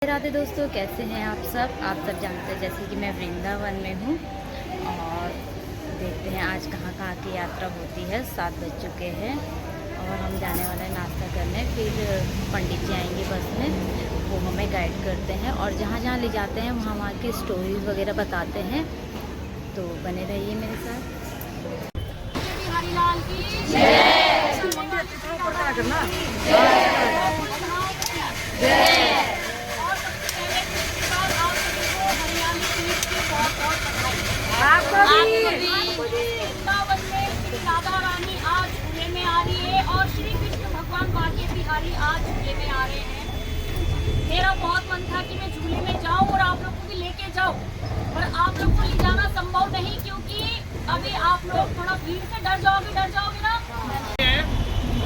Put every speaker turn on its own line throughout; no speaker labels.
राधे दोस्तों, कैसे हैं आप सब जानते हैं जैसे कि मैं वृंदावन में हूँ और देखते हैं आज कहाँ कहाँ की यात्रा होती है। 7 बज चुके हैं और हम जाने वाले हैं नाश्ता करने। फिर पंडित जी आएंगे बस में, वो हमें गाइड करते हैं और जहाँ जहाँ ले जाते हैं वहाँ की स्टोरीज वगैरह बताते हैं। तो बने रहिए मेरे साथ।
वृंदावन में श्री राधा रानी आज झूले में आ रही है और श्री कृष्ण भगवान बांके बिहारी आज झूले में आ रहे हैं। मेरा बहुत मन था कि मैं झूले में जाऊं और आप लोग को भी लेके जाऊं, पर आप लोग को ले जाना संभव नहीं क्योंकि अभी आप लोग थोड़ा भीड़ से डर जाओगे ना।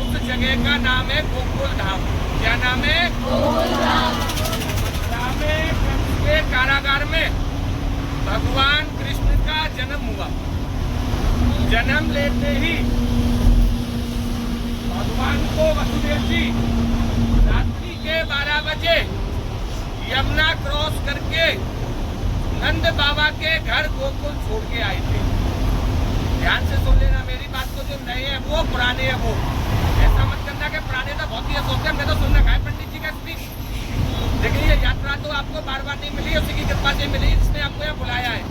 उस जगह का नाम है गोकुल धाम। क्या नाम है? गोकुल धाम। के कारागार में भगवान कृष्ण का जन्म हुआ। जन्म लेते ही भगवान को वसुदेव जी रात्रि के 12 बजे यमुना क्रॉस करके नंद बाबा के घर गोकुल छोड़ के आए थे। ध्यान से सुन लेना मेरी बात को, जो नए हैं वो, पुराने हैं वो। ऐसा मत करना कि पुराने तो बहुत ही सोचते हैं, मैं तो सुन रखा है पंडित जी का स्पीच। लेकिन ये यात्रा तो आपको बार बार नहीं मिली, उसी की कृपा से मिली जिसने आपको यहाँ बुलाया है।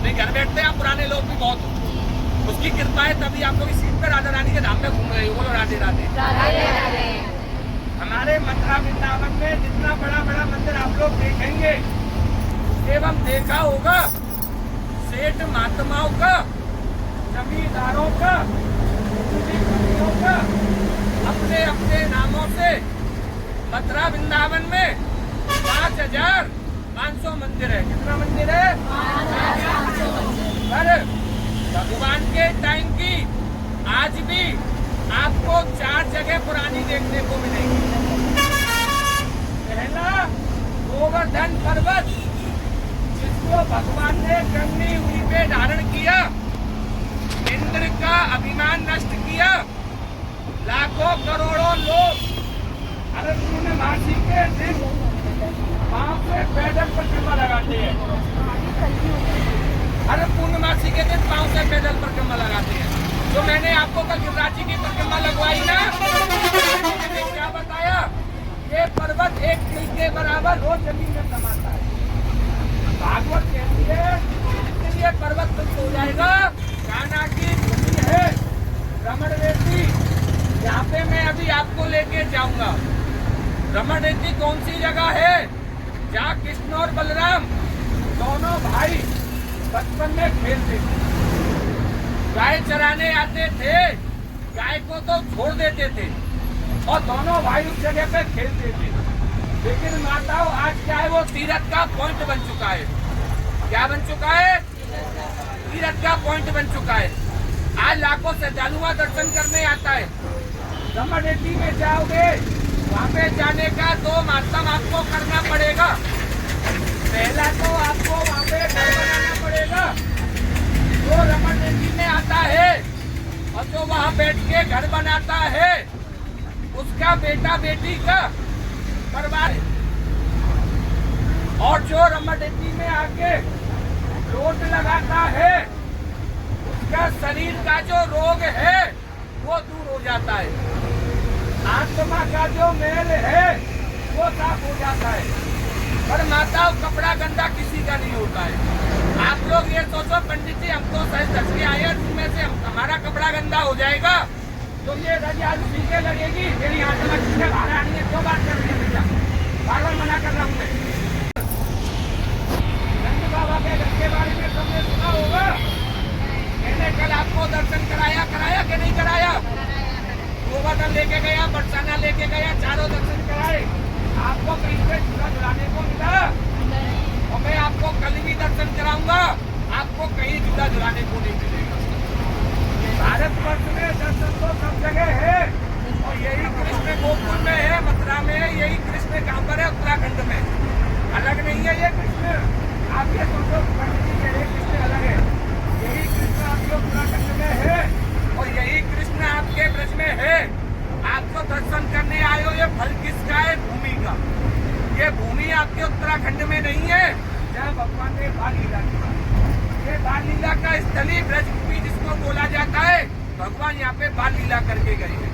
नहीं घर बैठते हैं आप पुराने लोग भी बहुत, उसकी कृपा है तभी आप लोग इस सीट पर राधा रानी के धाम में घूम रहे हो। बोलो राधे राधे। हमारे मथुरा वृंदावन में जितना बड़ा बड़ा मंदिर आप लोग देखेंगे एवं देखा होगा, सेठ महात्माओं का, जमींदारों का, अपने अपने नामों से मथुरा वृंदावन में 5,500 मंदिर है। कितना मंदिर है? 5,500 मंदिर। भगवान के टाइम की आज भी आपको 4 जगह पुरानी देखने को मिलेगी। पहला गोवर्धन पर्वत, जिसको भगवान ने गंगी हुई पे धारण किया, इंद्र का अभिमान नष्ट किया। लाखों करोड़ों लोग हर पूर्णमासी के दिन पांव से पैदल परिक्रमा लगाते हैं। हर पूर्णमासी के दिन पांव से पैदल परिक्रमा लगाते हैं। जो मैंने आपको कल गिरिराज जी की परिक्रमा लगवाई ना, मैंने क्या बताया? ये पर्वत एक तिल के बराबर रोज जमीन में समाता है। भागवत कहती है इसलिए पर्वत तुष्ट हो जाएगा। कान्हा की भूमि है रमण रेती, यहाँ पे मैं अभी आपको लेके जाऊंगा। रमण रेती कौन सी जगह है? जहाँ कृष्ण और बलराम दोनों भाई बचपन में खेलते थे। गाय चराने आते थे, गाय को तो छोड़ देते थे और दोनों भाई उस जगह पे खेलते थे। लेकिन माताओं आज क्या है, वो तीर्थ का पॉइंट बन चुका है। क्या बन चुका है? तीर्थ का पॉइंट बन चुका है। आज लाखों श्रद्धालुओं दर्शन करने आता है। रमण रेती में जाओगे, वहाँ पे जाने का 2 माध्यम आपको करना पड़ेगा। पहला तो आपको वहाँ पे घर बनाना पड़ेगा। जो रमण रेती में आता है और जो वहाँ बैठ के घर बनाता है, उसका बेटा बेटी का परिवार है। और जो रमण रेती में आके चोट लगाता है, उसका शरीर का जो रोग है वो दूर हो जाता है। आत्मा का जो मैल है वो साफ हो जाता है। पर माताओं कपड़ा गंदा किसी का नहीं होता है। आप लोग ये सोचो पंडित जी हमको सही दस के आए, जिनमें से हमारा कपड़ा गंदा हो जाएगा तो ये रजा सीखे लगेगी। मेरी यहाँ से चीजें बाहर आनी है, 2 बात कर रही है भैया, बार बार मना कर रहा हूँ मैं। नंद बाबा के घर के बारे में सबने सुना होगा। मैंने कल आपको दर्शन कराया कि नहीं कराया? गोवर्धन लेके गया, बरसाना लेके गया, चारों दर्शन कराए। आपको कहीं पे झूला झुलाने को मिला? और मैं आपको कल भी दर्शन कराऊंगा, आपको कहीं झूला झुलाने को नहीं मिलेगा। भारतवर्ष में दर्शन तो सब जगह है और यही कृष्ण गोकुल में है, मथुरा में है। यही कृष्ण कहाँ पर है? उत्तराखंड में। अलग नहीं है ये कृष्ण। आप ये सोचो कृष्ण अलग है, यही कृष्ण आपके उत्तराखंड में है और यही कृष्ण आपके ब्रज में है। आपको दर्शन करने आए हो, ये फल किसका है? भूमि का। ये भूमि आपके उत्तराखंड में नहीं है जहाँ भगवान ने बाल लीला की। ये बाल लीला का स्थली ब्रजभूमि जिसको बोला जाता है, भगवान यहाँ पे बाल लीला करके गए हैं।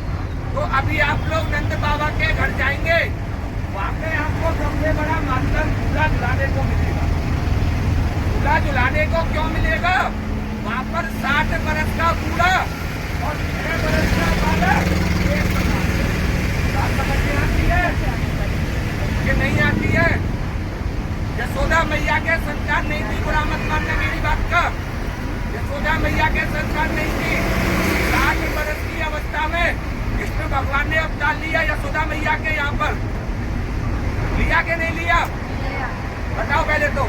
तो अभी आप लोग नंद बाबा के घर जाएंगे, वहाँ पे आपको सबसे बड़ा माध्यम झूला झुलाने को मिलेगा। झूला झुलाने को क्यों मिलेगा? वहाँ पर 60 बरस का बूढ़ा और 6 बरस का बालक एक बात समझ में आती है कि नहीं आती है? यशोदा मैया के संतान नहीं थी, बुरा मत मानना मेरी बात का। यशोदा मैया के संतान नहीं थी। 60 बरस की अवस्था में कृष्ण भगवान ने अवतार लिया यशोदा मैया के यहाँ पर। लिया के नहीं लिया? बताओ पहले तो।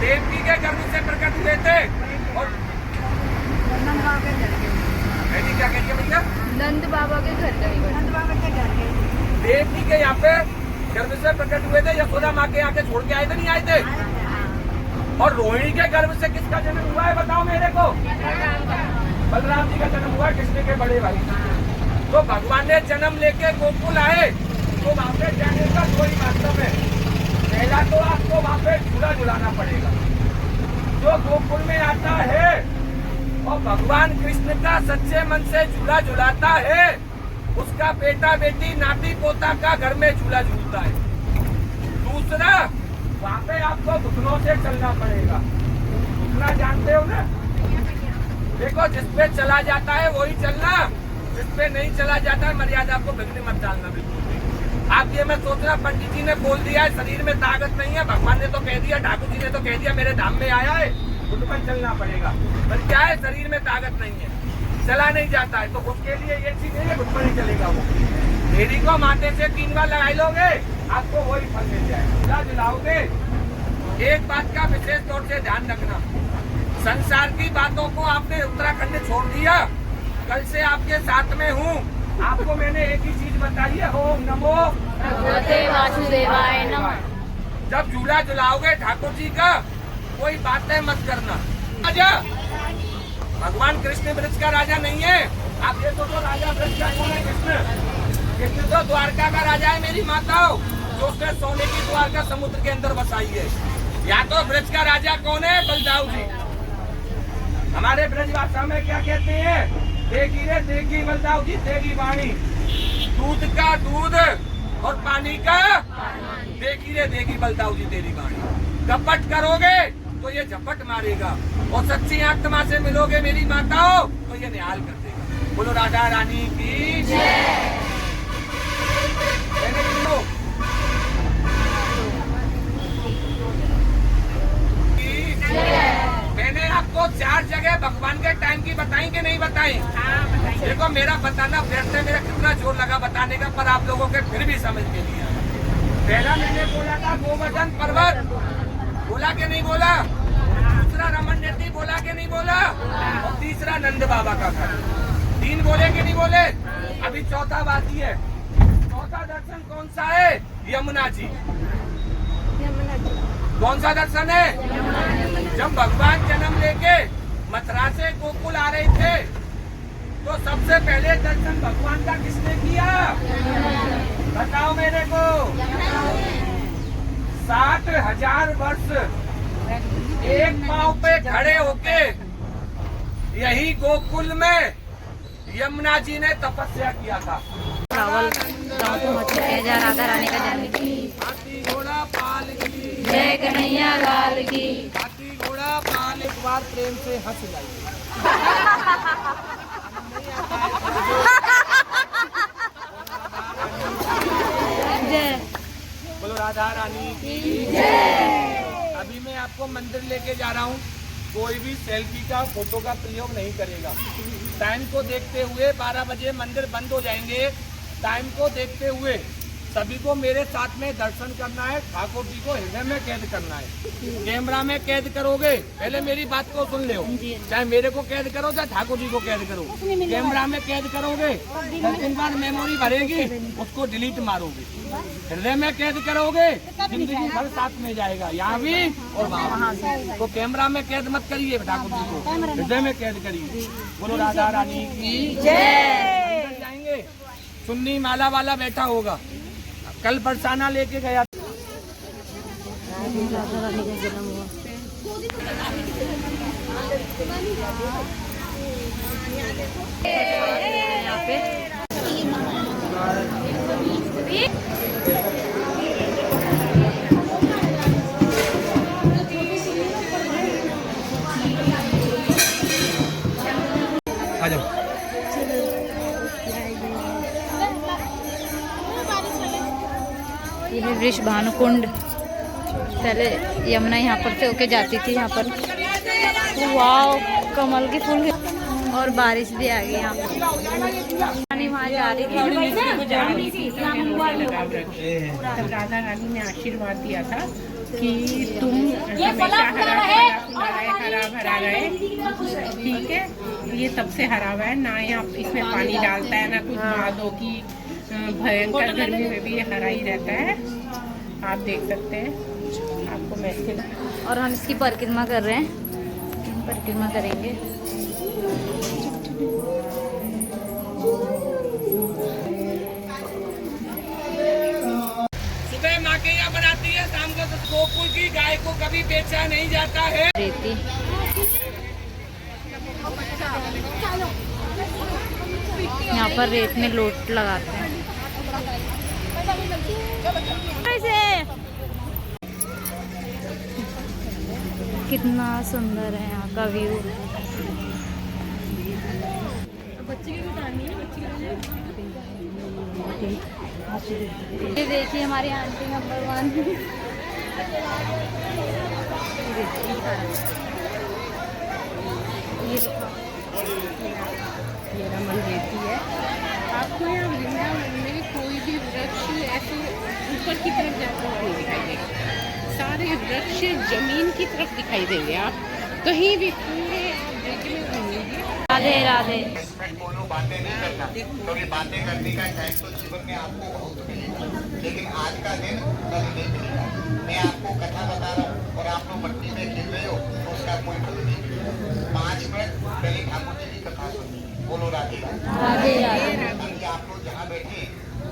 देवकी के गर्भ से प्रकट हुए थे और क्या कहिए भैया?
नंद बाबा के घर गए।
देवकी के यहाँ पे गर्भ से प्रकट हुए थे, यशोदा माँ के यहाँ के छोड़ के आए थे, नहीं आए थे? और रोहिणी के गर्भ से किसका जन्म हुआ है बताओ मेरे को? बलराम जी का जन्म हुआ कृष्ण के बड़े भाई। तो भगवान ने जन्म लेके गोकुल आए, तो वहाँ पे जाने का कोई मतलब है। पहला तो आपको वहाँ पे झूला झुलाना पड़ेगा। जो गोकुल में आता है और भगवान कृष्ण का सच्चे मन से झूला झुलाता है, उसका बेटा बेटी नाती पोता का घर में झूला झूलता है। दूसरा, वहाँ पे आपको घुटनों से चलना पड़ेगा। घुटना जानते हो ना? देखो, जिसपे चला जाता है वही चलना, जिसपे नहीं चला जाता है मर्यादा आपको बिगड़ने मत डालना। बिल्कुल आप ये मैं सोच रहा, पंडित जी ने बोल दिया है शरीर में ताकत नहीं है, भगवान ने तो कह दिया, ठाकुर जी ने तो कह दिया मेरे धाम में आया है, घुटपन चलना पड़ेगा। पर क्या है, शरीर में ताकत नहीं है, चला नहीं जाता है, तो उसके लिए ये चीज नहीं है, घुटपन ही चलेगा। वो देरी को माथे से 3 बार लगाई लोगे, आपको वही फल मिल जाएगा। झूला झुलाओगे। एक बात का विशेष तौर से ध्यान रखना, संसार की बातों को आपने उत्तराखंड छोड़ दिया। कल से आपके साथ में हूँ, आपको मैंने एक ही चीज बताई है, ओम नमो
वासुदेवाय नमः।
जब झूला झुलाओगे ठाकुर जी का, कोई बातें मत करना। राजा भगवान कृष्ण ब्रज का राजा नहीं है। आप ये तो राजा ब्रज का कौन है? कृष्ण तो द्वारका का राजा है मेरी माताओं, जो उसने सोने की द्वारका समुद्र के अंदर बसाई है। या तो ब्रज का राजा कौन है? बलदाऊ जी। हमारे ब्रज भाषा में क्या कहते हैं? देगी रे देगी बलदाऊ जी, देगी वाणी। दूध का दूध और पानी का देगी रे देगी बलदाऊ जी तेरी वाणी। कपट करोगे तो ये झपट मारेगा, और सच्ची आत्मा से मिलोगे मेरी माताओं तो ये निहाल कर देगा। बोलो राधा रानी की जय। मैंने आपको 4 जगह भगवान के टाइम की बताई कि नहीं बताई? देखो, मेरा बताना व्यर्थ है, मेरा कितना जोर लगा बताने का, पर आप लोगों के फिर भी समझ के लिया। पहला मैंने बोला था गोवर्धन पर्वत, बोला कि नहीं बोला? दूसरा रमन रेड्डी, बोला कि नहीं बोला? और तीसरा नंद बाबा का घर। 3 बोले कि नहीं बोले? अभी चौथा बाकी है। चौथा दर्शन कौन सा है? यमुना जी। कौन सा दर्शन है? जब भगवान जन्म लेके मथुरा से गोकुल आ रहे थे, तो सबसे पहले दर्शन भगवान का किसने किया? बताओ मेरे को। 60,000 वर्ष एक पांव पे खड़े होके यही गोकुल में यमुना जी ने तपस्या किया था।
रावल गाँव पहुँच चुके हैं जहाँ राधा रानी का जन्म।
हाथी घोड़ा पाल की
जय कन्हैया लाल की।
हाथी घोड़ा पाल। एक बार प्रेम से हंस जाइए।
जय।
बोलो राधा रानी की जय। अभी मैं आपको मंदिर लेके जा रहा हूँ। कोई भी सेल्फी का फोटो का प्रयोग नहीं करेगा। टाइम को देखते हुए 12 बजे मंदिर बंद हो जाएंगे। टाइम को देखते हुए सभी को मेरे साथ में दर्शन करना है। ठाकुर जी को हृदय में कैद करना है। कैमरा में कैद करोगे, पहले मेरी बात को सुन लो। चाहे मेरे को कैद करो, चाहे ठाकुर जी को कैद करो। कैमरा में कैद करोगे, 3 बार मेमोरी भरेगी, उसको डिलीट मारोगे। हृदय में कैद करोगे, जिंदगी भर साथ में जाएगा, यहाँ भी और वहाँ भी। तो कैमरा में कैद मत करिए ठाकुर जी को, हृदय में कैद करिए। बोलो राधा रानी की जय। जाएंगे, सुन्नी माला वाला बैठा होगा। कल बरसाना लेके गया,
राधा रानी का जन्म हुआ। यहाँ पे
आ जाओ।
ये है वृष भानुकुंड। पहले यमुना यहाँ पर से होके जाती थी यहाँ पर। वाव, कमल के फूल और बारिश भी आ गई यहाँ पर। रानी वहाँ जा रही थी।
तब राधा रानी ने आशीर्वाद दिया था कि तुम हमेशा हरा भरा रहे। ठीक है, ये तब से हरा हुआ है ना, यहाँ इसमें पानी डालता है ना कुछ भादों की भयंकर गर्मी में भी ये हरा ही रहता है। आप देख सकते हैं, आपको मैं इसके
और हम इसकी परिक्रमा कर रहे हैं, परिक्रमा करेंगे।
सुबह माँ के यहाँ बनाती है, शाम को गोकुल की गाय को कभी बेचा नहीं जाता है।
रेती यहाँ पर रेत में लोट लगाते हैं। कितना सुंदर है यहाँ का व्यू। ये देखिए हमारी आंटी नंबर 1।
ये रमन रेती है। आपको यहाँ वृंदावन में कोई भी वृक्ष ऐसे ऊपर की तरफ जाता हुआ नहीं दिखाई देगा। सारे वृक्ष जमीन की तरफ दिखाई देंगे। आप कहीं भी पूरे ब्रिज में घूमेंगे।
राधे राधे।
बोलो, बातें नहीं करना, क्योंकि बातें करने का टाइम तो जीवन में आपको बहुत मिलेगा, लेकिन आज का दिन कभी नहीं मिलेगा। मैं आपको कथा बता रहा हूँ और आप लोग मट्टी में खेल रहे हो तो उसका कोई फल नहीं मिलेगा। 5 मिनट पहले ठाकुर जी की कथा सुनी। बोलो राधे
राधे राधे।
अभी आप लोग जहाँ बैठे,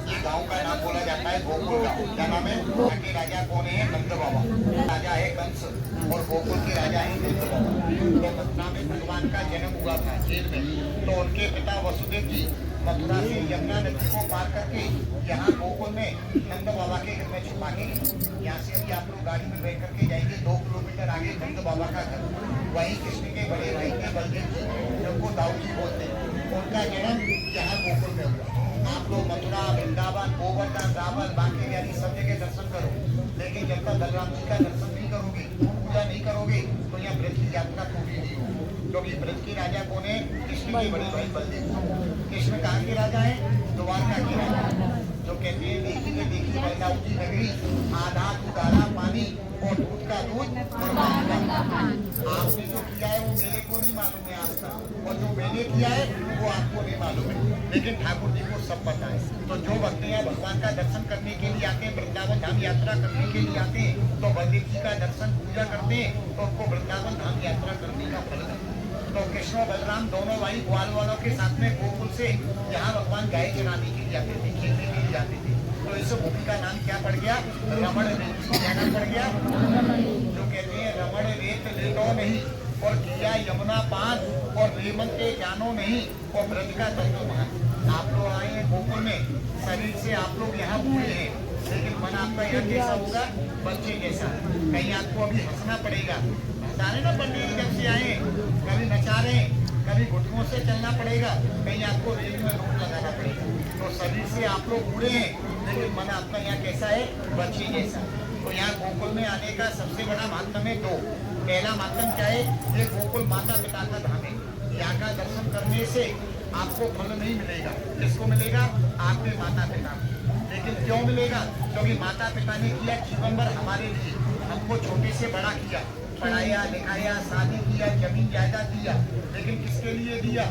ये गांव का नाम बोला जाता है गोकुल गांव। क्या नाम है? यहाँ के राजा कौन है? नंद बाबा। राजा है कंस और गोकुल के राजा है नंद बाबा। तो मथुरा में भगवान का जन्म हुआ था जेल में, तो उनके पिता वसुदेव जी मथुरा से यमुना नदी को पार करके यहाँ गोकुल में नंद बाबा के घर में छुपा के गए। यहाँ से अभी आप लोग गाड़ी में बैठ करके जाएंगे 2 किलोमीटर आगे नंद बाबा का घर, वहीं कृष्ण के बड़े भाई के बलदेव जी, जिनको दाऊ जी बोलते हैं, उनका जन्म यहाँ गोकुल में हुआ। आप लोग मथुरा, वृंदावन, गोवर्धन, रावण, बांके आदि सब जगह दर्शन करो, लेकिन जब तक बलराम जी का दर्शन नहीं करोगे, पूजा नहीं करोगे, तो यहाँ ब्रज की यात्रा पूरी नहीं होगी। क्योंकि ब्रज के राजा कौन है? कृष्ण के बड़े भाई बलदेव। कृष्ण कहाँ के राजा है? द्वारका के राजा। जो कहते हैं देखिए देखिए बलदाऊ की नगरी, आधा दूध आधा पानी और दूध का दूध और पानी का पानी। आपने जो किया है वो मेरे को नहीं मालूम है आज तक, और जो मैंने किया है वो आपको नहीं मालूम है, लेकिन ठाकुर जी को सब पता है। तो जो भक्त यहाँ भगवान का दर्शन करने के लिए आते हैं, वृंदावन धाम यात्रा करने के लिए आते हैं, तो बलदेव जी का दर्शन पूजा करते हैं, तो उनको वृंदावन धाम यात्रा करने का फल है। तो कृष्ण और बलराम दोनों भाई ग्वाल वालों के साथ में गोकुल से यहाँ भगवान गाय चराने के लिए आते थे, खेलने के लिए आते थे। तो इस भूमि का नाम क्या पड़ गया? रमण रेत। क्या नाम पड़ गया? जो कहते हैं रमण रेत लेटो नहीं और किया यमुना पान और रेमंते जानो नहीं और ब्रज का तत्व मान। आप लोग आए हैं गोकुल में, शरीर से आप लोग यहाँ बूढ़े हैं, लेकिन मन आपका यहाँ कैसा होगा? बच्चे जैसा। कहीं आपको अभी हंसना पड़ेगा, हंसा रहे ना पंडित जी जब से आए, कभी नचा रहे, कभी घुटनों से चलना पड़ेगा, कहीं आपको रेल में रोक लगाना पड़ेगा। तो शरीर से आप लोग बूढ़े हैं, लेकिन मन आपका यहाँ कैसा है? बच्चे जैसा। तो यहाँ गोकुल में आने का सबसे बड़ा माध्यम है 2। पहला माध्यम क्या है? ये गोकुल माता पिता का धाम है। यहाँ का दर्शन करने से आपको फल नहीं मिलेगा। किसको मिलेगा? आपके माता पिता को। लेकिन क्यों मिलेगा? क्योंकि माता पिता ने किया जीवन भर हमारे लिए, हमको छोटे से बड़ा किया, पढ़ाया लिखाया, शादी किया, जमीन जायदाद दिया, लेकिन किसके लिए दिया?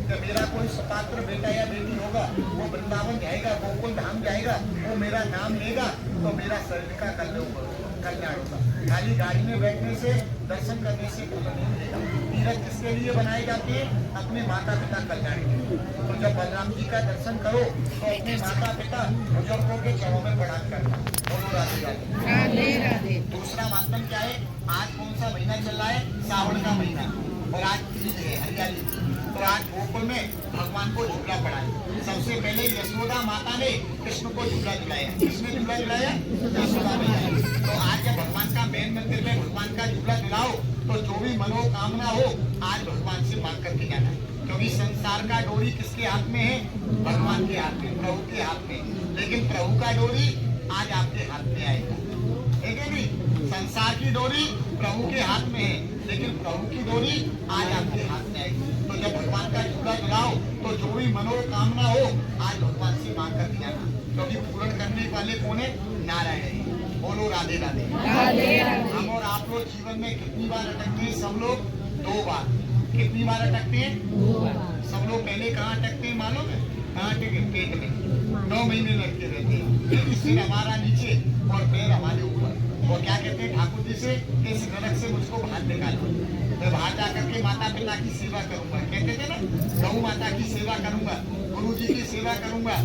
कि मेरा कोई स्वपात्र बेटा या बेटी होगा, वो वृंदावन जाएगा, गोकुल धाम जाएगा, वो मेरा नाम लेगा, तो मेरा शरीर का कल्याण होगा। खाली गाड़ी में बैठने से, दर्शन करने से फल नहीं मिलेगा। तीर्थ किसके लिए बनाए जाते हैं? अपने माता पिता कल्याण के लिए। तो जब बलराम जी का दर्शन करो तो अपने माता पिता बुजुर्गों के चरणों में प्रणाम करना। बोलो राधे राधे।
राधे राधे।
दूसरा महीना चल रहा है, सावन का महीना, और आज तीज है, हरियाली की। तो आज गोकुल में भगवान को झूला पड़ा है। सबसे पहले यशोदा माता ने कृष्ण को झूला दिलाया। किसने झूला दिलाया? यशोदा मैया। तो आज जब भगवान का मेन मंदिर में भगवान का झूला दिलाओ तो जो भी मनोकामना हो आज भगवान से मांग करके जाना है, क्योंकि संसार का डोरी किसके हाथ में है? भगवान के हाथ में, प्रभु के हाथ में। लेकिन प्रभु का डोरी आज आपके हाथ में आएगा, ठीक है नहीं? संसार की डोरी प्रभु के हाथ में है, लेकिन प्रभु की डोरी आज आपके हाथ में आएगी। तो जब भगवान का झूला दिलाओ तो जो भी मनोकामना हो आज भगवान से मांग करके जाना, क्योंकि पूर्ण करने वाले कौन है? नारायण है। बोलो राधे राधे। हम और आप लोग जीवन में कितनी बार अटकते हैं? सब लोग 2 बार। कितनी बार अटकते हैं? 2 बार। सब लोग पहले कहाँ अटकते हैं मालूम है? कहाँ अटके? पेट में। 9 महीने लड़के रहते हैं, सिर हमारा नीचे और पैर हमारे ऊपर। वो क्या कहते हैं ठाकुर जी से? इस नरक से मुझको बाहर निकालो, मैं बाहर जाकर के माता पिता की सेवा करूंगा। कहते थे ना, गौ माता की सेवा करूंगा, गुरु जी की सेवा करूंगा,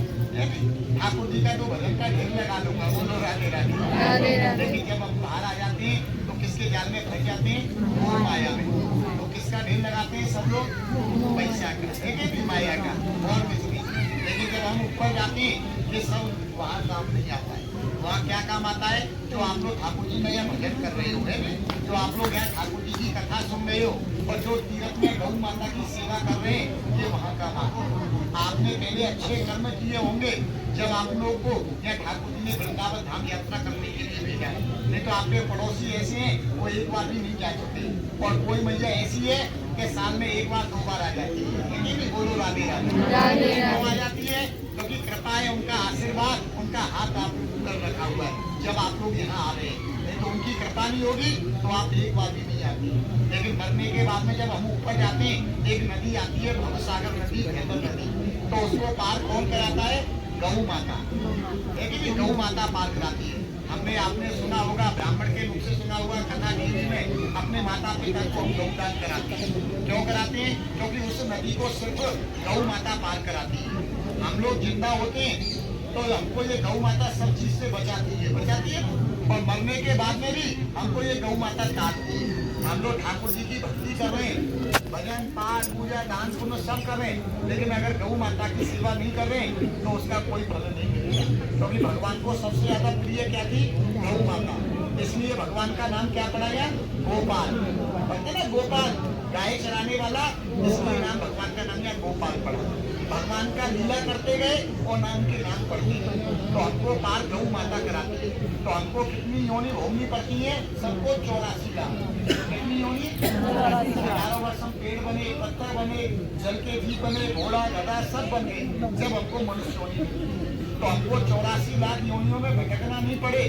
ठाकुर जी का तो भजन का ढेर लगा लूंगा। बोलो राधे राधे। लेकिन जब हम बाहर आ जाते हैं तो किसके जाल में फंस जाते हैं? मोह माया में। तो किसका ढेर लगाते हैं सब लोग? पैसा का, है कि माया का, और कुछ नहीं। लेकिन जब हम ऊपर जाते हैं ये सब वहाँ काम नहीं आता है। वहाँ क्या काम आता है? जो आप लोग ठाकुर जी का यहाँ भजन कर रहे हो, है जो आप लोग यहाँ ठाकुर जी की कथा सुन रहे हो, और जो तीर्थ में गौ माता की सेवा कर रहे हैं, ये वहाँ का काम है। आपने पहले अच्छे कर्म किए होंगे जब आप लोग को यहाँ ठाकुर जी ने वृंदावन धाम यात्रा करने के लिए भेजा है। नहीं तो आपके पड़ोसी ऐसे हैं वो एक बार भी नहीं जा चुके, और कोई मैया ऐसी है कि साल में 1 बार 2 बार आ जाती है। ये भी बोलो राधे राधे। क्यों आ जाती है? क्योंकि कृपा है, उनका आशीर्वाद, उनका हाथ आप ऊपर रखा हुआ है जब आप लोग यहाँ आ रहे हैं। नहीं तो उनकी कृपा नहीं होगी तो आप एक बार भी नहीं आती। लेकिन मरने के बाद में जब हम ऊपर जाते हैं, एक नदी आती है भवसागर नदी, भैंतर नदी, तो उसको पार कौन कराता है? गौ माता। लेकिन गौ माता पार कराती है। हमने आपने सुना होगा, ब्राह्मण के मुख से सुना हुआ कथा टीवी में, अपने माता पिता को हम गौदान कराते हैं। क्यों कराते हैं? क्योंकि उस नदी को सिर्फ गौ माता पार कराती है। हम लोग जिंदा होते हैं तो हमको ये गौ माता सब चीज से बचाती है और मरने के बाद में भी हमको ये गौ माता काटती है। हम लोग ठाकुर जी की भक्ति कर रहे हैं, भजन पाठ पूजा दान पुण्य सब कर रहे हैं, लेकिन अगर गौ माता की सेवा नहीं कर रहे हैं तो उसका कोई फल नहीं मिलेगा। क्योंकि भगवान को सबसे ज्यादा प्रिय क्या थी? गौ माता। इसलिए भगवान का नाम क्या पड़ा गया? गोपाल। कहते ना गोपाल, गाय चराने वाला, इसलिए नाम भगवान का नाम या गोपाल पड़ा। भगवान का लीला करते गए और नाम के नाम पढ़ते गए, तो हमको पार गौ माता कराती है। तो हमको कितनी योनि भोगनी पड़ती है? सबको 84 लाख। कितनी योनि? 11 वर्ष हम पेड़ बने, पत्थर बने, जल के जीव बने, घोड़ा गधा सब बने, जब हमको मनुष्य योनि मिली। तो हमको 84 लाख योनियों में भटकना नहीं पड़े।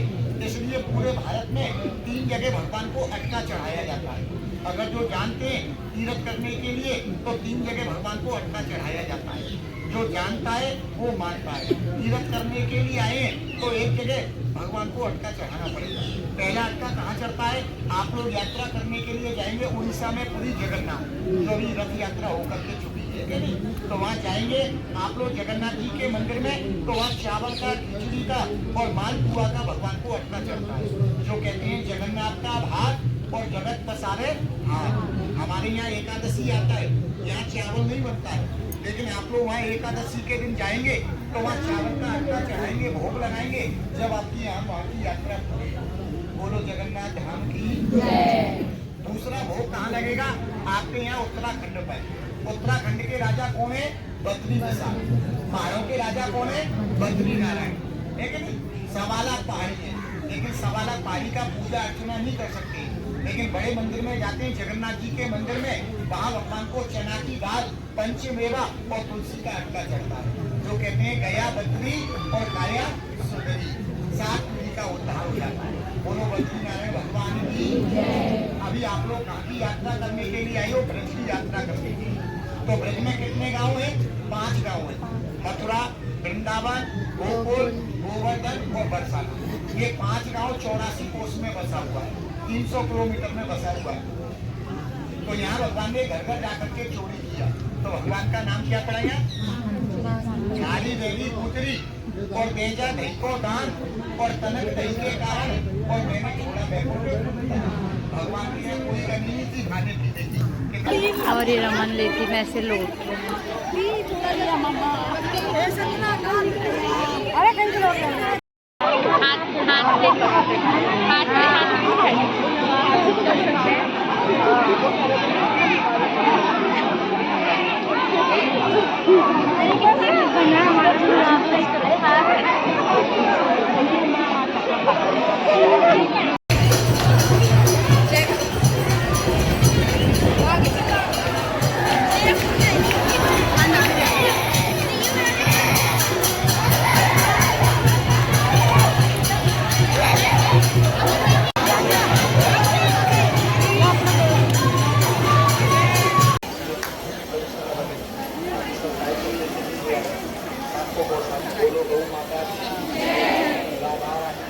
इसलिए पूरे भारत में 3 जगह भगवान को अटका चढ़ाया जाता है। अगर जो जानते हैं तीर्थ करने के लिए तो 3 जगह भगवान को अटका चढ़ाया जाता है। जो जानता है वो मानता है। तीर्थ करने के लिए आए तो एक जगह भगवान को अटका चढ़ाना पड़ेगा। पहला अटका कहाँ चढ़ता है? आप लोग यात्रा करने के लिए जाएंगे उड़ीसा में, पुरी जगन्नाथ, जो भी रथ यात्रा होकर के चुकी है कि नहीं, तो वहाँ जाएंगे आप लोग जगन्नाथ जी के मंदिर में, तो वहाँ चावल का, खिचड़ी का और मालपुआ का भगवान को अटका चढ़ता है। जो कहते हैं जगन्नाथ का भात और जगत पसारे हाथ। हमारे यहाँ एकादशी आता है, यहाँ चावल नहीं बनता है, लेकिन आप लोग वहाँ एकादशी के दिन जाएंगे तो वहाँ चावल का अटका चढ़ाएंगे, भोग लगाएंगे। जब आपकी यहाँ वहाँ की यात्रा बोलो जगन्नाथ धाम की जय। दूसरा भोग कहाँ लगेगा? आपके यहाँ उत्तराखंड पर। उत्तराखंड के राजा कौन है? बद्री प्रसाद। पहाड़ों के राजा कौन है? बद्री नारायण। लेकिन 1.25 लाख पहाड़ी है, लेकिन 1.25 लाख पहाड़ी का पूजा अर्चना नहीं कर सकते। लेकिन बड़े मंदिर में जाते हैं, जगन्नाथ जी के मंदिर में, वहाँ भगवान को चना की दाल, पंचमेवा और तुलसी का अटका चढ़ता है। जो कहते हैं गया बद्री और काया सुंदरी, 7 पीढ़ी का उद्धार हो जाता है। बोलो बद्री नारायण भगवान की जय। अभी आप लोग कहाँ की यात्रा करने के लिए आए हो? ब्रज की यात्रा करने के लिए। तो ब्रज में कितने गाँव है? 5 गाँव है। मथुरा, वृंदावन, गोकुल, गोवर्धन और बरसाना। ये 5 गाँव 84 कोस में बसा हुआ है, 300 किलोमीटर में बसा हुआ है। तो यहाँ भगवान ने घर घर जाकर के चोरी किया, तो भगवान का नाम क्या पड़ेगा? नारी देवी पुत्री और बेजा दही को दान और तनक दही के कारण और मैंने छोड़ा बैकुंठ। भगवान की कोई खाने पीने की।
और ये रमन लेती मैं ऐसे लोट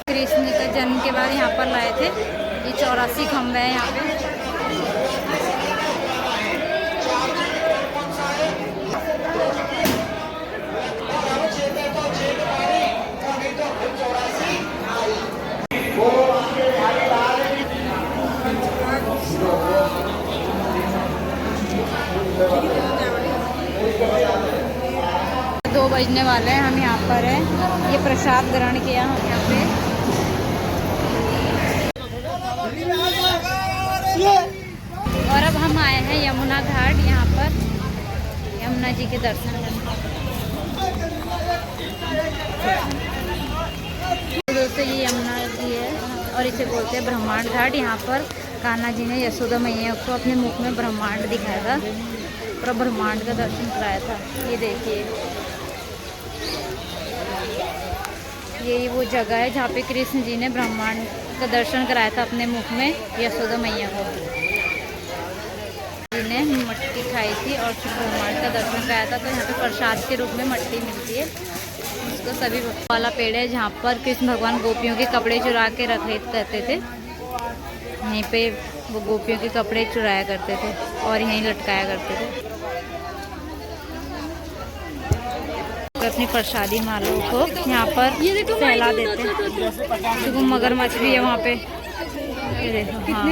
कृष्ण का जन्म के बाद यहाँ पर लाए थे। ये 84 खम्भे हैं यहाँ पे। दो बजने वाले हैं, हम यहाँ पर हैं। ये प्रसाद ग्रहण किया हम यहाँ पे। और अब हम आए हैं यमुना घाट, यहाँ पर यमुना जी के दर्शन करने। दोस्तों ये यमुना जी है और इसे बोलते हैं ब्रह्मांड घाट। यहाँ पर कान्हा जी ने यशोदा मैया को अपने मुख में ब्रह्मांड दिखाया था और ब्रह्मांड का दर्शन कराया था। ये देखिए, यही वो जगह है जहाँ पे कृष्ण जी ने ब्रह्मांड का दर्शन कराया था अपने मुख में यशोदा मैया को। जी ने मट्टी खाई थी और फिर ब्रह्मांड का दर्शन कराया था। तो यहाँ पे प्रसाद के रूप में मट्टी मिलती है, उसको सभी वाला पेड़ है जहाँ पर कृष्ण भगवान गोपियों के कपड़े चुरा के करते थे। यहीं पे वो गोपियों के कपड़े चुराया करते थे और यहीं लटकाया करते थे। अपनी प्रसादी मालों को यहाँ पर फैला देते हैं। देखो मगरमच्छ भी है वहाँ पे, ये देखो। हाँ,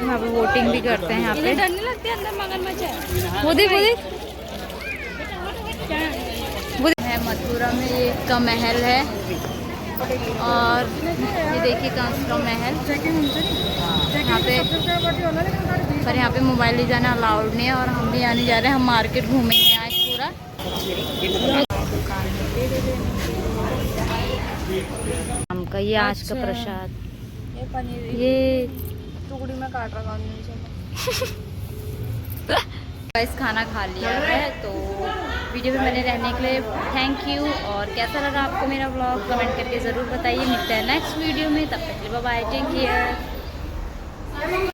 यहाँ पे वोटिंग भी करते हैं। यहाँ पे डर नहीं लगती, अंदर मगरमच्छ है। वो देख है मथुरा में ये का महल है। और ये देखिए कंस का महल। यहाँ पे पर यहाँ पे मोबाइल ले जाना अलाउड नहीं है और हम भी आने जा रहे हैं। हम मार्केट घूमेंगे आज पूरा। हम का ये आज का प्रसाद,
ये पनीर
ये
टुकड़ी में काट रखा
गाइस खाना खा लिया है। तो वीडियो में बने रहने के लिए थैंक यू। और कैसा लगा आपको मेरा व्लॉग कमेंट करके ज़रूर बताइए। मिलते हैं नेक्स्ट वीडियो में, तब तक के लिए बाय बाय, टेक केयर।